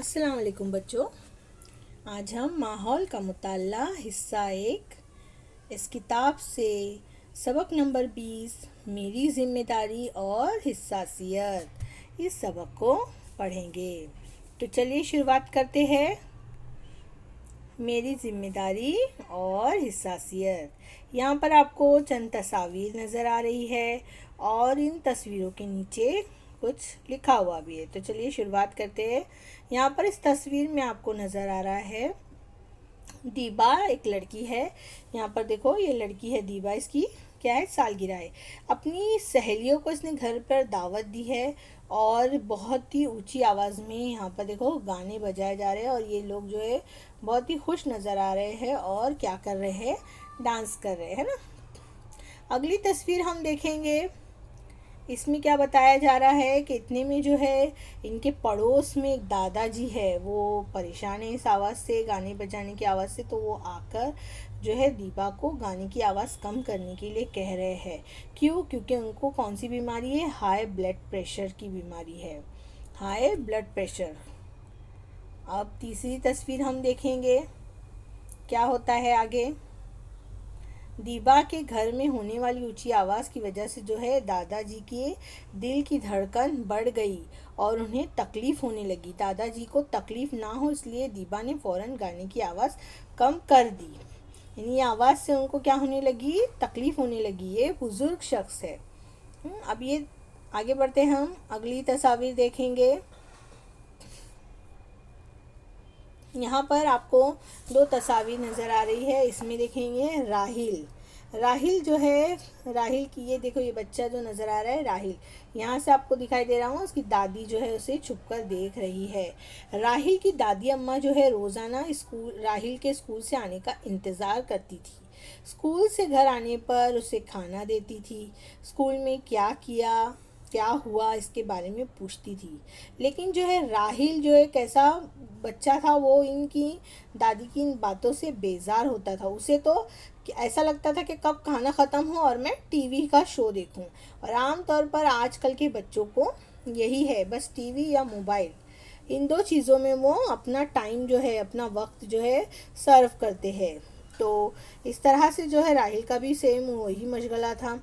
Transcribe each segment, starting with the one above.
अस्सलाम वालेकुम बच्चों। आज हम माहौल का मुताला हिस्सा 1 इस किताब से सबक नंबर 20 मेरी जिम्मेदारी और हिस्सासियत इस सबक को पढ़ेंगे। तो चलिए शुरुआत करते हैं। मेरी जिम्मेदारी और हिस्सासियत। यहाँ पर आपको चंद तस्वीर नज़र आ रही है और इन तस्वीरों के नीचे कुछ लिखा हुआ भी है। तो चलिए शुरुआत करते हैं। यहाँ पर इस तस्वीर में आपको नज़र आ रहा है दीबा, एक लड़की है। यहाँ पर देखो, ये लड़की है दीबा, इसकी क्या है, सालगिरह है। अपनी सहेलियों को इसने घर पर दावत दी है और बहुत ही ऊंची आवाज़ में यहाँ पर देखो गाने बजाए जा रहे हैं और ये लोग जो है बहुत ही खुश नज़र आ रहे हैं और क्या कर रहे हैं, डांस कर रहे हैं ना। अगली तस्वीर हम देखेंगे। इसमें क्या बताया जा रहा है कि इतने में जो है इनके पड़ोस में एक दादाजी है, वो परेशान है इस आवाज़ से, गाने बजाने की आवाज़ से। तो वो आकर जो है दीपा को गाने की आवाज़ कम करने के लिए कह रहे हैं। क्यों? क्योंकि उनको कौन सी बीमारी है, हाई ब्लड प्रेशर की बीमारी है, हाई ब्लड प्रेशर। अब तीसरी तस्वीर हम देखेंगे क्या होता है आगे। दीबा के घर में होने वाली ऊंची आवाज़ की वजह से जो है दादाजी के दिल की धड़कन बढ़ गई और उन्हें तकलीफ़ होने लगी। दादाजी को तकलीफ़ ना हो इसलिए दीबा ने फ़ौरन गाने की आवाज़ कम कर दी। यानी आवाज़ से उनको क्या होने लगी, तकलीफ़ होने लगी। ये बुज़ुर्ग शख्स है। अब ये आगे बढ़ते हैं, हम अगली तस्वीर देखेंगे। यहाँ पर आपको 2 तस्वीर नज़र आ रही है। इसमें देखेंगे राहिल जो है, राहिल की ये देखो, ये बच्चा जो नज़र आ रहा है राहिल, यहाँ से आपको दिखाई दे रहा हूँ, उसकी दादी जो है उसे छुपकर देख रही है। राहिल की दादी अम्मा जो है रोज़ाना राहिल के स्कूल से आने का इंतज़ार करती थी। स्कूल से घर आने पर उसे खाना देती थी, स्कूल में क्या किया क्या हुआ इसके बारे में पूछती थी। लेकिन जो है राहिल जो एक ऐसा बच्चा था, वो इनकी दादी की इन बातों से बेजार होता था। उसे तो ऐसा लगता था कि कब खाना ख़त्म हो और मैं टीवी का शो देखूं। और आम तौर पर आजकल के बच्चों को यही है, बस टीवी या मोबाइल, इन 2 चीज़ों में वो अपना टाइम जो है, अपना वक्त जो है सर्व करते हैं। तो इस तरह से जो है राहिल का भी सेम वही मशगला था।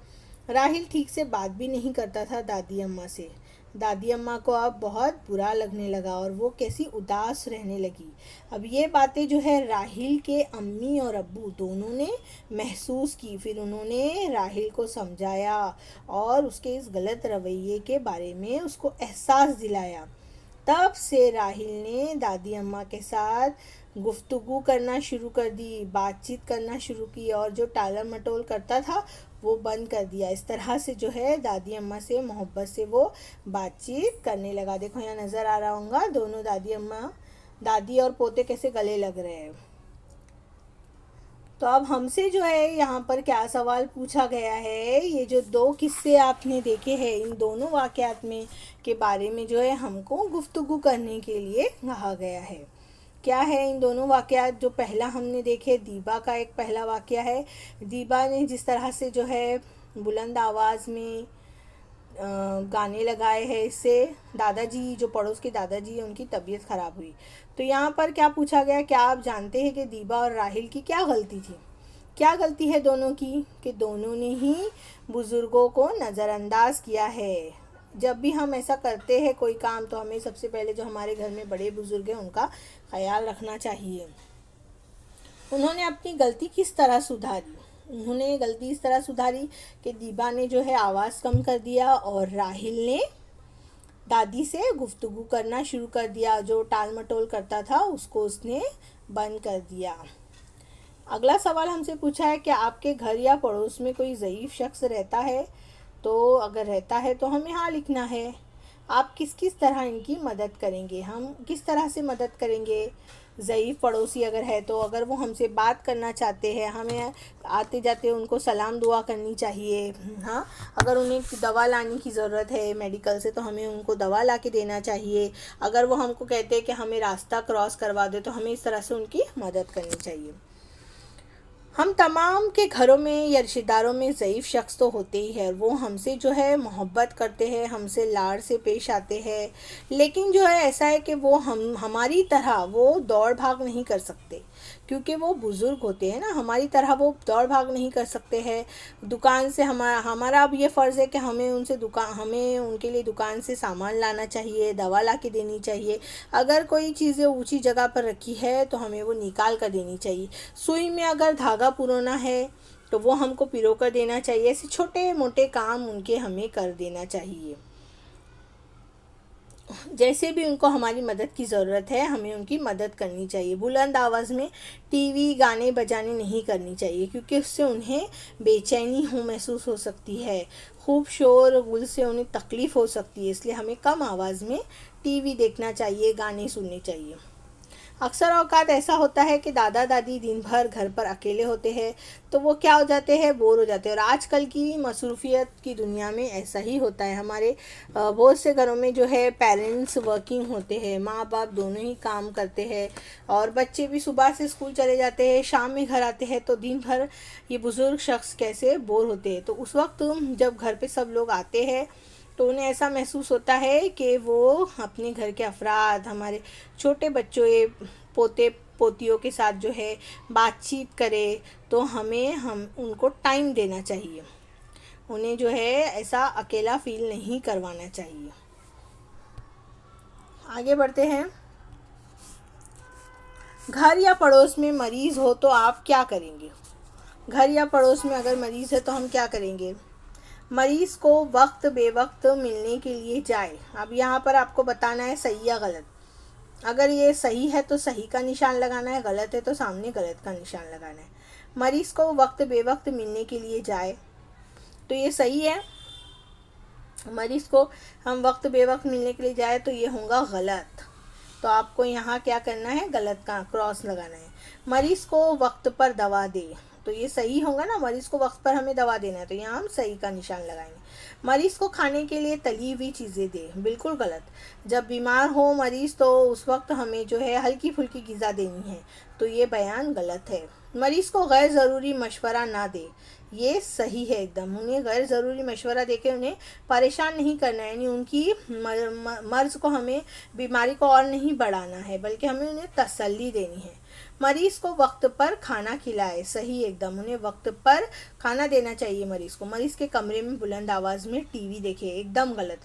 राहिल ठीक से बात भी नहीं करता था दादी अम्मा से। दादी अम्मा को अब बहुत बुरा लगने लगा और वो कैसी उदास रहने लगी। अब ये बातें जो है राहिल के अम्मी और अब्बू दोनों ने महसूस की। फिर उन्होंने राहिल को समझाया और उसके इस गलत रवैये के बारे में उसको एहसास दिलाया। तब से राहिल ने दादी अम्मा के साथ गुफ्तगू करना शुरू कर दी, बातचीत करना शुरू की और जो टालम मटोल करता था वो बंद कर दिया। इस तरह से जो है दादी अम्मा से मोहब्बत से वो बातचीत करने लगा। देखो यहाँ नज़र आ रहा होगा दोनों दादी और पोते कैसे गले लग रहे हैं। तो अब हमसे जो है यहाँ पर क्या सवाल पूछा गया है, ये जो 2 किस्से आपने देखे हैं, इन दोनों वाक़यात में के बारे में जो है हमको गुफ्तगू करने के लिए कहा गया है। क्या है इन दोनों वाक़यात? जो पहला हमने देखे, दीबा का एक पहला वाक़या है। दीबा ने जिस तरह से जो है बुलंद आवाज़ में गाने लगाए हैं, इससे दादाजी, जो पड़ोस के दादाजी हैं, उनकी तबीयत ख़राब हुई। तो यहाँ पर क्या पूछा गया, क्या आप जानते हैं कि दीबा और राहिल की क्या गलती थी? क्या गलती है दोनों की? कि दोनों ने ही बुज़ुर्गों को नज़रअंदाज किया है। जब भी हम ऐसा करते हैं कोई काम, तो हमें सबसे पहले जो हमारे घर में बड़े बुज़ुर्ग हैं उनका ख्याल रखना चाहिए। उन्होंने अपनी गलती किस तरह सुधारी? उन्होंने गलती इस तरह सुधारी कि दीबा ने जो है आवाज़ कम कर दिया और राहिल ने दादी से गुफ्तगू करना शुरू कर दिया। जो टाल मटोल करता था उसको उसने बंद कर दिया। अगला सवाल हमसे पूछा है कि आपके घर या पड़ोस में कोई ज़ईफ़ शख्स रहता है? तो अगर रहता है तो हमें हाँ लिखना है। आप किस किस तरह इनकी मदद करेंगे? हम किस तरह से मदद करेंगे? ज़ईफ़ पड़ोसी अगर है तो अगर वो हमसे बात करना चाहते हैं, हमें आते जाते उनको सलाम दुआ करनी चाहिए। हाँ, अगर उन्हें दवा लाने की ज़रूरत है मेडिकल से तो हमें उनको दवा ला के देना चाहिए। अगर वो हमको कहते हैं कि हमें रास्ता क्रॉस करवा दे तो हमें इस तरह से उनकी मदद करनी चाहिए। हम तमाम के घरों में या रिश्तेदारों में ज़ईफ़ शख्स तो होते ही है, वो हमसे जो है मोहब्बत करते हैं, हमसे लाड़ से पेश आते हैं। लेकिन जो है ऐसा है कि वो हमारी तरह वो दौड़ भाग नहीं कर सकते, क्योंकि वो बुज़ुर्ग होते हैं ना, हमारी तरह वो दौड़ भाग नहीं कर सकते हैं। दुकान से हमारा अब ये फ़र्ज़ है कि हमें उनके लिए दुकान से सामान लाना चाहिए, दवा ला के देनी चाहिए। अगर कोई चीज़ें ऊंची जगह पर रखी है तो हमें वो निकाल कर देनी चाहिए। सुई में अगर धागा पुरोना है तो वो हमको पिरो कर देना चाहिए। ऐसे छोटे मोटे काम उनके हमें कर देना चाहिए। जैसे भी उनको हमारी मदद की ज़रूरत है, हमें उनकी मदद करनी चाहिए। बुलंद आवाज़ में टीवी गाने बजाने नहीं करनी चाहिए, क्योंकि उससे उन्हें बेचैनी महसूस हो सकती है। खूब शोर गुल से उन्हें तकलीफ़ हो सकती है, इसलिए हमें कम आवाज़ में टीवी देखना चाहिए, गाने सुनने चाहिए। अक्सर औकात ऐसा होता है कि दादा दादी दिन भर घर पर अकेले होते हैं, तो वो क्या हो जाते हैं, बोर हो जाते हैं। और आजकल की मसरूफ़ियत की दुनिया में ऐसा ही होता है। हमारे बहुत से घरों में जो है पेरेंट्स वर्किंग होते हैं, माँ बाप दोनों ही काम करते हैं, और बच्चे भी सुबह से स्कूल चले जाते हैं, शाम में घर आते हैं, तो दिन भर ये बुज़ुर्ग शख्स कैसे बोर होते हैं। तो उस वक्त जब घर पे सब लोग आते हैं तो उन्हें ऐसा महसूस होता है कि वो अपने घर के अफराद, हमारे छोटे बच्चों, पोते पोतियों के साथ जो है बातचीत करे। तो हम उनको टाइम देना चाहिए, उन्हें जो है ऐसा अकेला फील नहीं करवाना चाहिए। आगे बढ़ते हैं। घर या पड़ोस में मरीज़ हो तो आप क्या करेंगे? घर या पड़ोस में अगर मरीज़ है तो हम क्या करेंगे? मरीज़ को वक्त बेवक्त मिलने के लिए जाए। अब यहाँ पर आपको बताना है सही या गलत। अगर ये सही है तो सही का निशान लगाना है, गलत है तो सामने गलत का निशान लगाना है। मरीज़ को वक्त बेवक्त मिलने के लिए जाए तो ये सही है। मरीज़ को हम वक्त बेवक्त मिलने के लिए जाए तो ये होगा गलत। तो आपको यहाँ क्या करना है, गलत का क्रॉस लगाना है। मरीज़ को वक्त पर दवा दे तो ये सही होगा ना, मरीज़ को वक्त पर हमें दवा देना है, तो यहाँ हम सही का निशान लगाएंगे। मरीज़ को खाने के लिए तली हुई चीज़ें दे, बिल्कुल गलत। जब बीमार हो मरीज़ तो उस वक्त हमें जो है हल्की फुल्की ग़िज़ा देनी है, तो ये बयान गलत है। मरीज़ को गैर ज़रूरी मशवरा ना दे, ये सही है एकदम। उन्हें गैर ज़रूरी मशवरा देके उन्हें परेशान नहीं करना है, यानी उनकी मर्ज़ को हमें, बीमारी को और नहीं बढ़ाना है, बल्कि हमें उन्हें तसल्ली देनी है। मरीज़ को वक्त पर खाना खिलाए, सही एकदम। उन्हें वक्त पर खाना देना चाहिए मरीज़ को। मरीज़ के कमरे में बुलंद आवाज़ में टीवी देखे, एकदम गलत।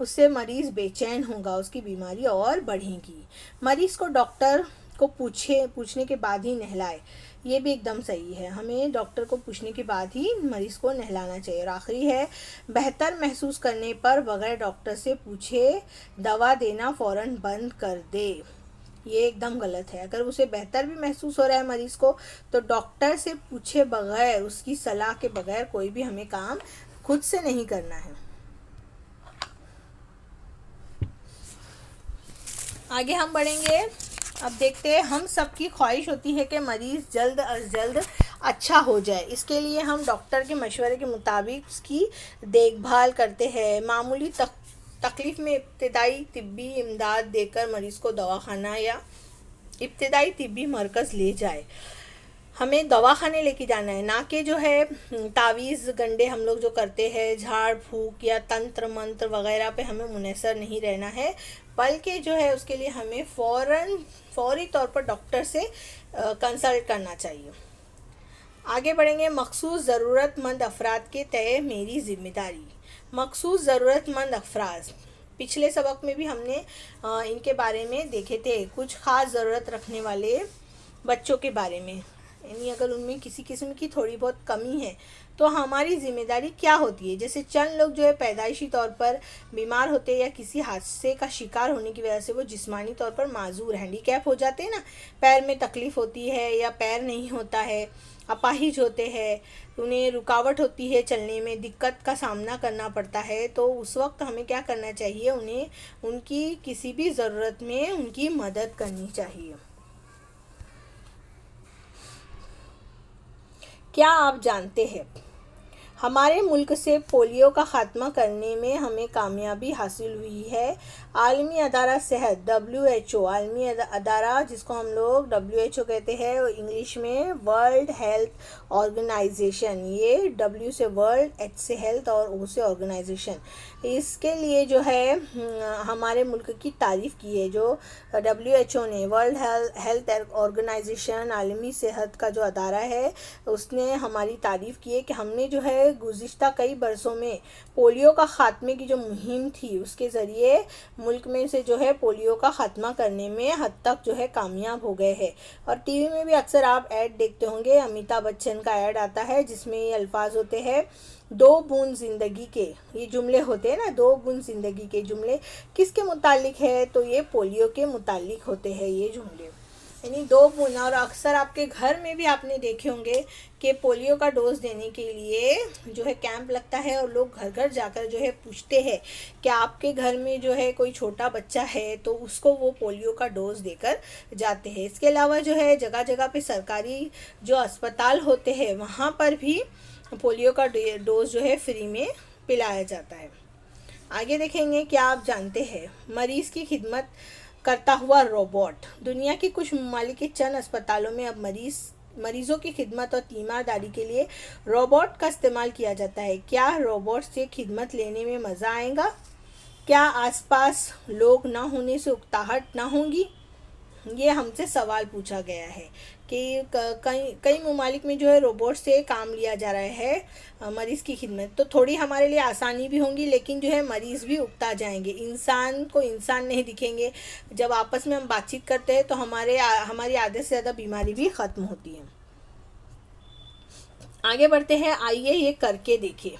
उससे मरीज़ बेचैन होगा, उसकी बीमारी और बढ़ेगी। मरीज़ को डॉक्टर को पूछने के बाद ही नहलाए, ये भी एकदम सही है। हमें डॉक्टर को पूछने के बाद ही मरीज़ को नहलाना चाहिए। और आखिरी है, बेहतर महसूस करने पर बगैर डॉक्टर से पूछे दवा देना फ़ौरन बंद कर दे, ये एकदम गलत है। अगर उसे बेहतर भी महसूस हो रहा है मरीज़ को, तो डॉक्टर से पूछे बगैर, उसकी सलाह के बगैर कोई भी हमें काम खुद से नहीं करना है। आगे हम बढ़ेंगे। अब देखते हैं, हम सबकी ख्वाहिश होती है कि मरीज़ जल्द अज जल्द अच्छा हो जाए। इसके लिए हम डॉक्टर के मशवरे के मुताबिक उसकी देखभाल करते हैं। मामूली तकलीफ़ में इब्तदाई तिब्बी इमदाद देकर मरीज़ को दवाखाना या इब्तदाई तिब्बी मरकज़ ले जाए। हमें दवाखाने लेके जाना है, ना कि जो है तावीज़ गंडे हम लोग जो करते हैं, झाड़ फूक या तंत्र मंत्र वगैरह पे हमें मुनहसर नहीं रहना है, बल्कि जो है उसके लिए हमें फौरी तौर पर डॉक्टर से कंसल्ट करना चाहिए। आगे बढ़ेंगे। मखसूस ज़रूरतमंद अफराद के तय मेरी ज़िम्मेदारी। मखसूस ज़रूरतमंद अफराद, पिछले सबक में भी हमने इनके बारे में देखे थे, कुछ ख़ास ज़रूरत रखने वाले बच्चों के बारे में। यानी अगर उनमें किसी किस्म की थोड़ी बहुत कमी है तो हमारी ज़िम्मेदारी क्या होती है। जैसे चंद लोग जो है पैदाइशी तौर पर बीमार होते हैं या किसी हादसे का शिकार होने की वजह से वो जिस्मानी तौर पर माजूर, हैंडीकैप हो जाते हैं ना, पैर में तकलीफ़ होती है या पैर नहीं होता है, अपाहिज होते हैं, उन्हें रुकावट होती है, चलने में दिक्कत का सामना करना पड़ता है, तो उस वक्त हमें क्या करना चाहिए, उन्हें उनकी किसी भी ज़रूरत में उनकी मदद करनी चाहिए। क्या आप जानते हैं हमारे मुल्क से पोलियो का ख़ात्मा करने में हमें कामयाबी हासिल हुई है। आलमी अदारा सेहत WHO, आलमी अदारा जिसको हम लोग WHO कहते हैं, इंग्लिश में वर्ल्ड हेल्थ ऑर्गेनाइजेशन, ये W से वर्ल्ड, H से हेल्थ और O से ऑर्गेनाइजेशन, इसके लिए जो है हमारे मुल्क की तारीफ़ की है। जो WHO ने, वर्ल्ड हेल्थ ऑर्गेनाइजेशन, आलमी सेहत का जो अदारा है, उसने हमारी तारीफ़ की है कि हमने जो है गुज़िश्ता कई बरसों में पोलियो का ख़ात्मे की जो मुहिम थी, उसके ज़रिए मुल्क में से जो है पोलियो का ख़ात्मा करने में हद तक जो है कामयाब हो गए हैं। और टीवी में भी अक्सर आप ऐड देखते होंगे, अमिताभ बच्चन का ऐड आता है जिसमें ये अल्फाज होते हैं, 2 बूंद ज़िंदगी के, ये जुमले होते हैं ना, 2 बूंद ज़िंदगी के जुमले किसके मुतालिक है, तो ये पोलियो के मुतालिक होते हैं ये जुमले, यानी 2 बूंद। और अक्सर आपके घर में भी आपने देखे होंगे कि पोलियो का डोज देने के लिए जो है कैंप लगता है और लोग घर घर जाकर जो है पूछते हैं कि आपके घर में जो है कोई छोटा बच्चा है, तो उसको वो पोलियो का डोज देकर जाते हैं। इसके अलावा जो है जगह जगह पे सरकारी जो अस्पताल होते हैं, वहाँ पर भी पोलियो का डोज जो है फ्री में पिलाया जाता है। आगे देखेंगे, क्या आप जानते हैं मरीज़ की खिदमत करता हुआ रोबोट। दुनिया के कुछ ममालिक के चंद अस्पतालों में अब मरीज़ों की खिदमत और तीमारदारी के लिए रोबोट का इस्तेमाल किया जाता है। क्या रोबोट से खिदमत लेने में मज़ा आएगा? क्या आसपास लोग ना होने से उकताहट ना होगी? ये हमसे सवाल पूछा गया है कि कई ममालिक में जो है रोबोट से काम लिया जा रहा है मरीज़ की खिदमत, तो थोड़ी हमारे लिए आसानी भी होंगी, लेकिन जो है मरीज़ भी उकता जाएंगे, इंसान को इंसान नहीं दिखेंगे। जब आपस में हम बातचीत करते हैं तो हमारी आधे से ज़्यादा बीमारी भी ख़त्म होती है। आगे बढ़ते हैं, आइए ये करके देखिए।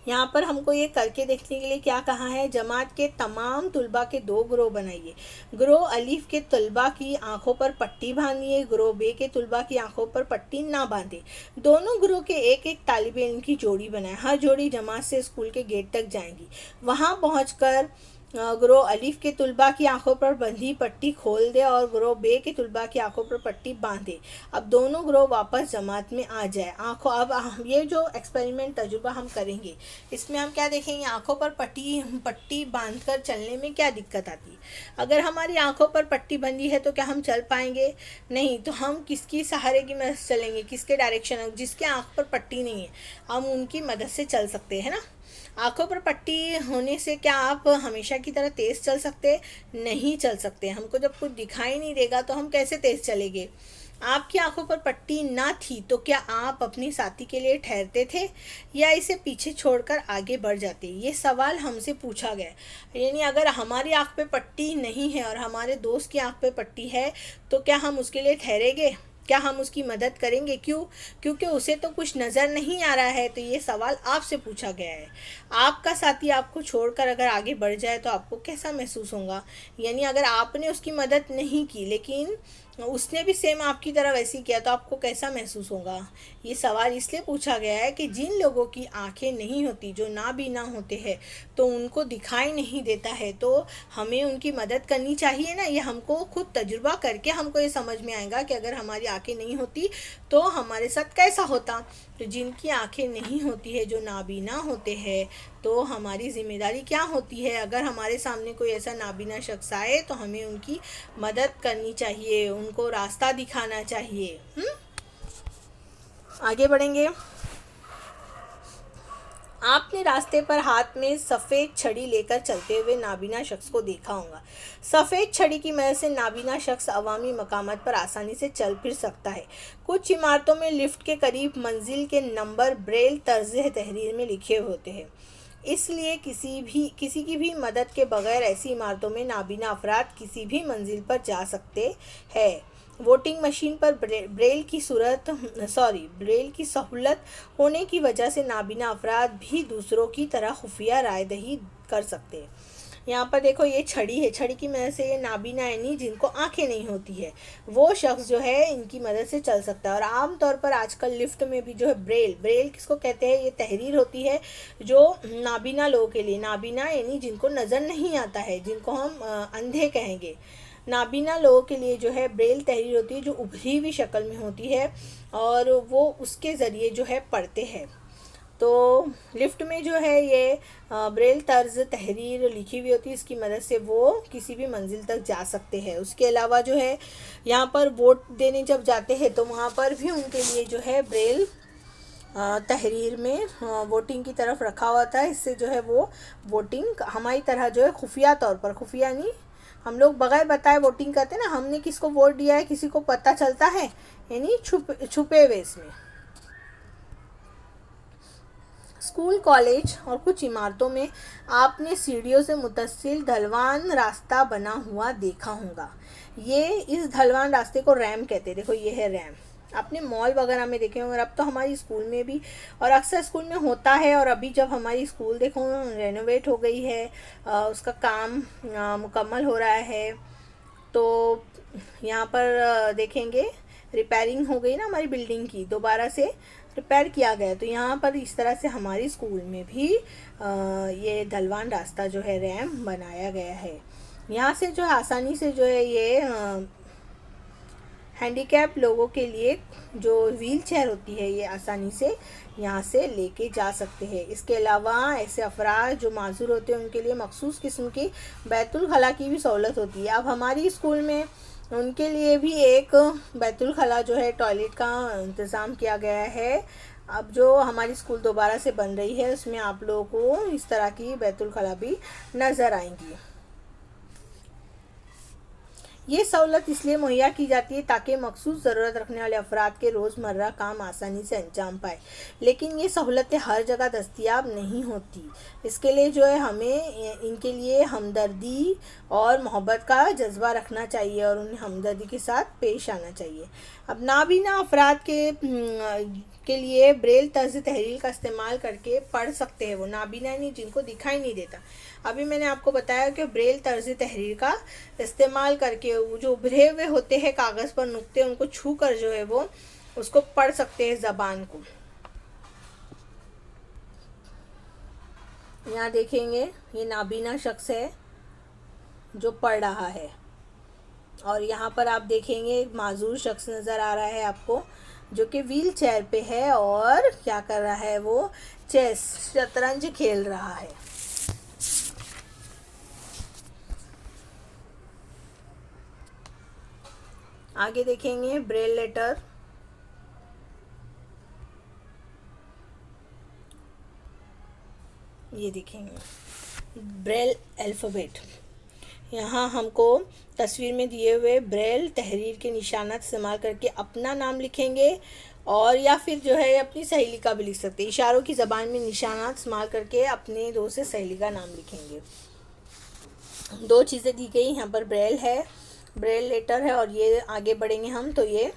यहाँ पर हमको ये करके देखने के लिए क्या कहा है, जमात के तमाम तुलबा के 2 ग्रोह बनाइए। ग्रोह अलीफ के तुलबा की आंखों पर पट्टी बांधिए, ग्रोह बे के तुलबा की आंखों पर पट्टी ना बांधे। दोनों ग्रोह के एक एक तालिब इल्म की जोड़ी बनाए। हर जोड़ी जमात से स्कूल के गेट तक जाएंगी। वहाँ पहुँचकर ग्रोह अलीफ के तुलबा की आंखों पर बंधी पट्टी खोल दे और ग्रोह बे के तुलबा की आंखों पर पट्टी बांधे। अब दोनों ग्रोह वापस जमात में आ जाए। अब ये जो एक्सपेरिमेंट तजुर्बा हम करेंगे, इसमें हम क्या देखेंगे, आंखों पर पट्टी बांधकर चलने में क्या दिक्कत आती है। अगर हमारी आंखों पर पट्टी बंधी है तो क्या हम चल पाएंगे? नहीं। तो हम किसकी सहारे की मदद से चलेंगे, किसके डायरेक्शन? जिसके आंख पर पट्टी नहीं है, हम उनकी मदद से चल सकते हैं ना। आंखों पर पट्टी होने से क्या आप हमेशा की तरह तेज़ चल सकते? नहीं चल सकते। हमको जब कुछ दिखाई नहीं देगा तो हम कैसे तेज़ चलेंगे? आपकी आंखों पर पट्टी ना थी तो क्या आप अपने साथी के लिए ठहरते थे या इसे पीछे छोड़कर आगे बढ़ जाते? ये सवाल हमसे पूछा गया। यानी अगर हमारी आंख पे पट्टी नहीं है और हमारे दोस्त की आंख पे पट्टी है, तो क्या हम उसके लिए ठहरेंगे? क्या हम उसकी मदद करेंगे? क्यों? क्योंकि उसे तो कुछ नज़र नहीं आ रहा है। तो ये सवाल आपसे पूछा गया है। आपका साथी आपको छोड़कर अगर आगे बढ़ जाए तो आपको कैसा महसूस होगा? यानी अगर आपने उसकी मदद नहीं की लेकिन उसने भी सेम आपकी तरह वैसे ही किया, तो आपको कैसा महसूस होगा? ये सवाल इसलिए पूछा गया है कि जिन लोगों की आंखें नहीं होती, जो नाबीना होते हैं, तो उनको दिखाई नहीं देता है, तो हमें उनकी मदद करनी चाहिए ना। ये हमको खुद तजुर्बा करके हमको ये समझ में आएगा कि अगर हमारी आंखें नहीं होती तो हमारे साथ कैसा होता। तो जिनकी आंखें नहीं होती है, जो नाबीना होते हैं, तो हमारी ज़िम्मेदारी क्या होती है? अगर हमारे सामने कोई ऐसा नाबीना शख्स आए तो हमें उनकी मदद करनी चाहिए, उनको रास्ता दिखाना चाहिए। आगे बढ़ेंगे। आपने रास्ते पर हाथ में सफ़ेद छड़ी लेकर चलते हुए नाबीना शख्स को देखा होगा। सफ़ेद छड़ी की मदद से नाबीना शख्स अवामी मकामात पर आसानी से चल फिर सकता है। कुछ इमारतों में लिफ्ट के करीब मंजिल के नंबर ब्रेल तर्ज तहरीर में लिखे होते हैं, इसलिए किसी की भी मदद के बगैर ऐसी इमारतों में नाबीना अफराद किसी भी मंजिल पर जा सकते हैं। वोटिंग मशीन पर ब्रेल की सहूलत होने की वजह से नाबीना अफराद भी दूसरों की तरह खुफिया रायदही कर सकते हैं। यहाँ पर देखो, ये छड़ी है, छड़ी की मदद से ये नाबीना यानी जिनको आंखें नहीं होती है, वो शख्स जो है इनकी मदद से चल सकता है। और आम तौर पर आजकल लिफ्ट में भी जो है ब्रेल किसको कहते हैं, ये तहरीर होती है जो नाबीना लोगों के लिए, नाबीना यानी जिनको नज़र नहीं आता है, जिनको हम अंधे कहेंगे, नाबीना लोगों के लिए जो है ब्रेल तहरीर होती है, जो उभरी हुई शक्ल में होती है और वो उसके ज़रिए जो है पढ़ते हैं। तो लिफ्ट में जो है ये ब्रेल तर्ज तहरीर लिखी हुई होती है, इसकी मदद से वो किसी भी मंजिल तक जा सकते हैं। उसके अलावा जो है यहाँ पर वोट देने जब जाते हैं तो वहाँ पर भी उनके लिए जो है ब्रेल तहरीर में वोटिंग की तरफ रखा हुआ था। इससे जो है वो वोटिंग हमारी तरह जो है खुफिया तौर पर, खुफिया नहीं, हम लोग बगैर बताए वोटिंग करते हैं ना, हमने किसको वोट दिया है किसी को पता चलता है, यानी छुपे हुए इसमें। स्कूल, कॉलेज और कुछ इमारतों में आपने सीढ़ियों से मुत्तसिल ढलवान रास्ता बना हुआ देखा होगा। ये इस ढलवान रास्ते को रैम्प कहते हैं। देखो ये है रैम्प। आपने मॉल वगैरह में देखे होंगे, और अब तो हमारी स्कूल में भी, और अक्सर स्कूल में होता है। और अभी जब हमारी स्कूल देखो रेनोवेट हो गई है, उसका काम मुकम्मल हो रहा है, तो यहाँ पर देखेंगे रिपेयरिंग हो गई ना हमारी बिल्डिंग की, दोबारा से रिपेयर किया गया। तो यहाँ पर इस तरह से हमारी स्कूल में भी ये ढलवान रास्ता जो है रैम्प बनाया गया है। यहाँ से जो है आसानी से जो है ये हैंडीकैप लोगों के लिए जो व्हील चेयर होती है ये आसानी से यहाँ से लेके जा सकते हैं। इसके अलावा ऐसे अफराद जो माजूर होते हैं उनके लिए मखसूस किस्म की बैतुल खला की भी सहूलत होती है। अब हमारी स्कूल में उनके लिए भी एक बैतुल खला जो है टॉयलेट का इंतज़ाम किया गया है। अब जो हमारी स्कूल दोबारा से बन रही है उसमें आप लोगों को इस तरह की बैतुल खला भी नज़र आएंगी। ये सहूलत इसलिए मुहैया की जाती है ताकि मखसूस ज़रूरत रखने वाले अफराद के रोज़मर्रा काम आसानी से अंजाम पाए, लेकिन ये सहूलतें हर जगह दस्तयाब नहीं होती। इसके लिए जो है हमें इनके लिए हमदर्दी और मोहब्बत का जज्बा रखना चाहिए और उन्हें हमदर्दी के साथ पेश आना चाहिए। अब नाबीना अफराद के लिए ब्रेल तर्ज तहरीर का इस्तेमाल करके पढ़ सकते हैं। वो नाबीना नहीं, जिनको दिखाई नहीं देता। अभी मैंने आपको बताया कि ब्रेल तर्ज तहरीर का इस्तेमाल करके वो जो उभरे हुए होते हैं कागज़ पर नुक्ते, उनको छू कर जो है वो उसको पढ़ सकते हैं ज़बान को। यहाँ देखेंगे ये नाबीना शख्स है जो पढ़ रहा है, और यहाँ पर आप देखेंगे एक माजूर शख्स नज़र आ रहा है आपको, जो कि व्हील चेयर पे है और क्या कर रहा है, वो चेस शतरंज खेल रहा है। आगे देखेंगे ब्रेल लेटर। ये देखेंगे ब्रेल अल्फ़ाबेट। यहाँ हमको तस्वीर में दिए हुए ब्रेल तहरीर के निशानात इस्तेमाल करके अपना नाम लिखेंगे, और या फिर जो है अपनी सहेली का भी लिख सकते हैं। इशारों की ज़बान में निशानात इस्तेमाल करके अपने दोस्त से सहेली का नाम लिखेंगे। दो चीज़ें दी गई, यहाँ पर ब्रेल है, ब्रेल लेटर है, और ये आगे बढ़ेंगे हम तो ये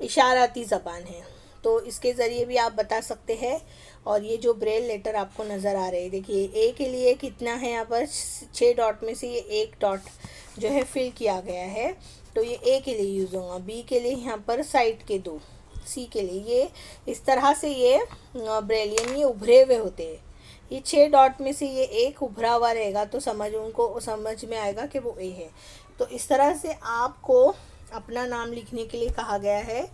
इशाराती ज़बान है, तो इसके ज़रिए भी आप बता सकते हैं। और ये जो ब्रेल लेटर आपको नज़र आ रहे हैं, देखिए ए के लिए कितना है, यहाँ पर 6 डॉट में से ये 1 डॉट जो है फिल किया गया है, तो ये ए के लिए यूज़ होगा। बी के लिए यहाँ पर साइड के 2, सी के लिए ये इस तरह से ये ब्रेल यानी ये उभरे हुए होते हैं। ये 6 डॉट में से ये एक उभरा हुआ रहेगा तो उनको समझ में आएगा कि वो ए है। तो इस तरह से आपको अपना नाम लिखने के लिए कहा गया है।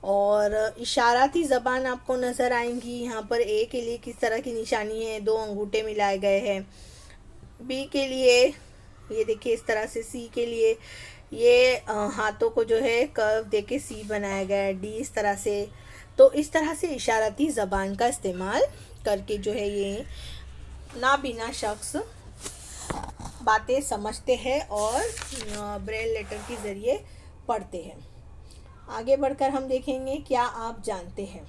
और इशाराती ज़बान आपको नज़र आएंगी। यहाँ पर ए के लिए किस तरह की निशानी है, 2 अंगूठे मिलाए गए हैं। बी के लिए ये देखिए इस तरह से। सी के लिए ये हाथों को जो है कर्व देके सी बनाया गया है। डी इस तरह से। तो इस तरह से इशाराती ज़बान का इस्तेमाल करके जो है ये नाबीना शख्स बातें समझते हैं और ब्रेल लेटर के ज़रिए पढ़ते हैं। आगे बढ़कर हम देखेंगे क्या आप जानते हैं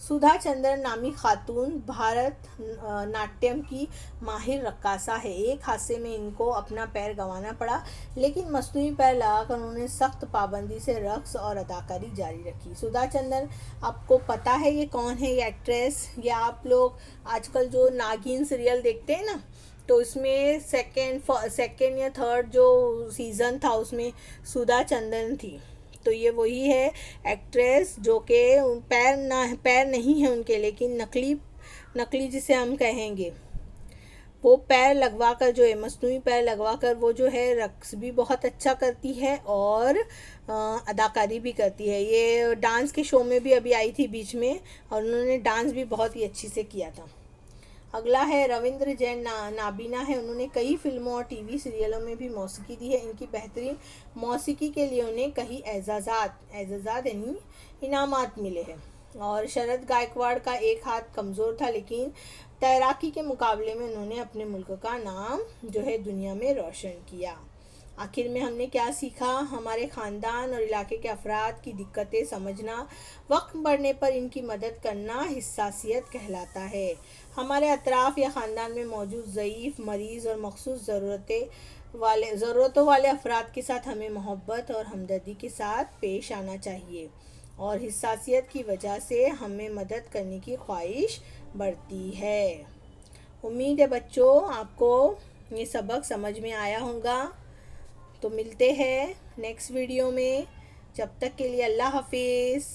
सुधा चंद्रन नामी खातून भारत नाट्यम की माहिर रक्कासा है। एक हादसे में इनको अपना पैर गंवाना पड़ा, लेकिन मसनूई पैर लगाकर उन्होंने सख्त पाबंदी से रक्स और अदाकारी जारी रखी। सुधा चंद्रन आपको पता है ये कौन है, ये एक्ट्रेस। ये आप लोग आजकल जो नागिन सीरियल देखते हैं ना, तो इसमें सेकेंड या थर्ड जो सीज़न था उसमें सुधा चंद्रन थी। तो ये वही है एक्ट्रेस जो कि पैर नहीं है उनके, लेकिन नकली जिसे हम कहेंगे वो पैर लगवा कर जो है मसनूई पैर लगवा कर वो जो है रक्स भी बहुत अच्छा करती है और अदाकारी भी करती है। ये डांस के शो में भी अभी आई थी बीच में और उन्होंने डांस भी बहुत ही अच्छी से किया था। अगला है रविंद्र जैन नाबीना है। उन्होंने कई फिल्मों और टीवी सीरियलों में भी मौसीकी दी है। इनकी बेहतरीन मौसीकी के लिए उन्हें कई एजाज़ात यानी इनामात मिले हैं। और शरद गायकवाड़ का एक हाथ कमज़ोर था, लेकिन तैराकी के मुकाबले में उन्होंने अपने मुल्क का नाम जो है दुनिया में रोशन किया। आखिर में हमने क्या सीखा? हमारे ख़ानदान और इलाके के अफराद की दिक्कतें समझना, वक्त बढ़ने पर इनकी मदद करना हिस्सासियत कहलाता है। हमारे अतराफ़ या ख़ानदान में मौजूद ज़ईफ़, मरीज़ और मखसूस ज़रूरतों वाले अफराद के साथ हमें मोहब्बत और हमदर्दी के साथ पेश आना चाहिए और हिस्सासियत की वजह से हमें मदद करने की ख्वाहिश बढ़ती है। उम्मीद है बच्चों आपको ये सबक समझ में आया होगा। तो मिलते हैं नेक्स्ट वीडियो में। जब तक के लिए अल्लाह हाफिज़।